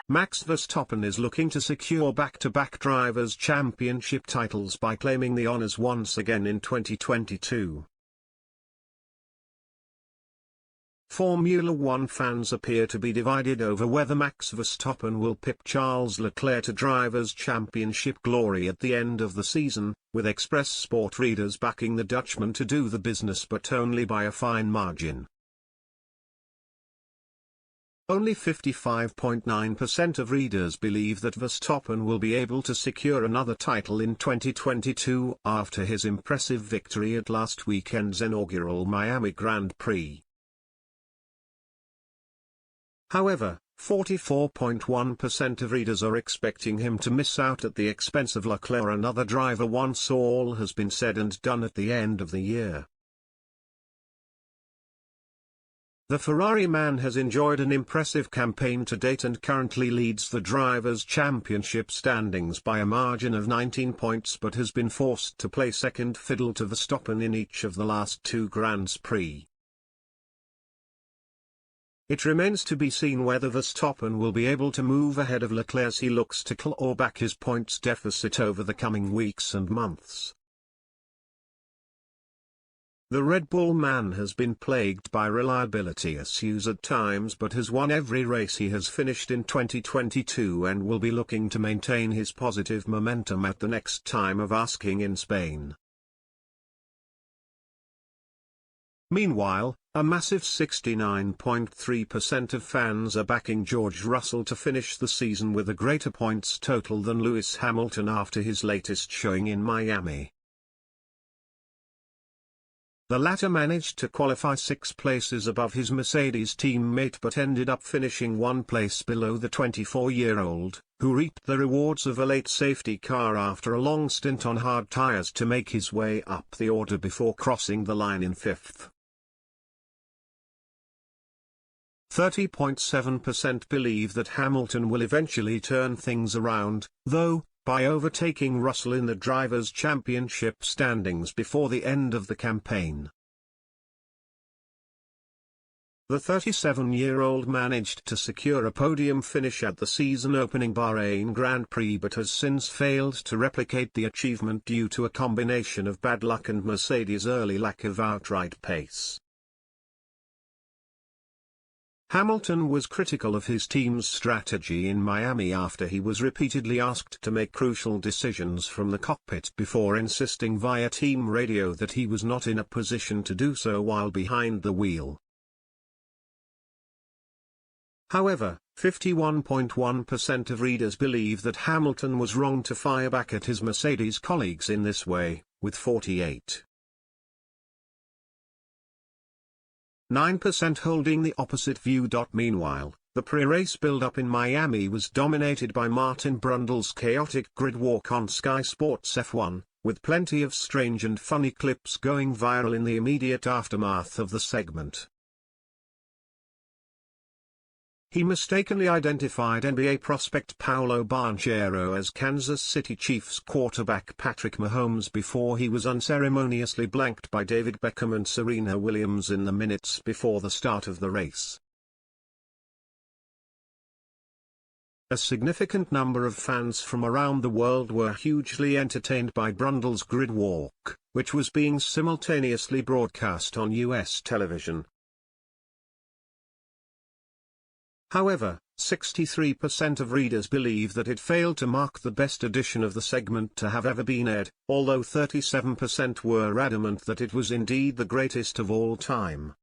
Max Verstappen is looking to secure back-to-back Drivers' Championship titles by claiming the honors once again in 2022. Formula One fans appear to be divided over whether Max Verstappen will pip Charles Leclerc to Drivers' Championship glory at the end of the season, with Express Sport readers backing the Dutchman to do the business but only by a fine margin. Only 55.9% of readers believe that Verstappen will be able to secure another title in 2022 after his impressive victory at last weekend's inaugural Miami Grand Prix. However, 44.1% of readers are expecting him to miss out at the expense of Leclerc, another driver, once all has been said and done at the end of the year. The Ferrari man has enjoyed an impressive campaign to date and currently leads the Drivers' Championship standings by a margin of 19 points, but has been forced to play second fiddle to Verstappen in each of the last two Grands Prix. It remains to be seen whether Verstappen will be able to move ahead of Leclerc as he looks to claw back his points deficit over the coming weeks and months. The Red Bull man has been plagued by reliability issues at times but has won every race he has finished in 2022 and will be looking to maintain his positive momentum at the next time of asking in Spain. Meanwhile, a massive 69.3% of fans are backing George Russell to finish the season with a greater points total than Lewis Hamilton after his latest showing in Miami. The latter managed to qualify 6 places above his Mercedes teammate but ended up finishing 1 place below the 24-year-old, who reaped the rewards of a late safety car after a long stint on hard tires to make his way up the order before crossing the line in 5th. 30.7% believe that Hamilton will eventually turn things around, though, by overtaking Russell in the Drivers' Championship standings before the end of the campaign. The 37-year-old managed to secure a podium finish at the season-opening Bahrain Grand Prix but has since failed to replicate the achievement due to a combination of bad luck and Mercedes' early lack of outright pace. Hamilton was critical of his team's strategy in Miami after he was repeatedly asked to make crucial decisions from the cockpit before insisting via team radio that he was not in a position to do so while behind the wheel. However, 51.1% of readers believe that Hamilton was wrong to fire back at his Mercedes colleagues in this way, with 48.9% holding the opposite view. Meanwhile, the pre-race build-up in Miami was dominated by Martin Brundle's chaotic grid walk on Sky Sports F1, with plenty of strange and funny clips going viral in the immediate aftermath of the segment. He mistakenly identified NBA prospect Paolo Banchero as Kansas City Chiefs quarterback Patrick Mahomes before he was unceremoniously blanked by David Beckham and Serena Williams in the minutes before the start of the race. A significant number of fans from around the world were hugely entertained by Brundle's grid walk, which was being simultaneously broadcast on US television. However, 63% of readers believe that it failed to mark the best edition of the segment to have ever been aired, although 37% were adamant that it was indeed the greatest of all time.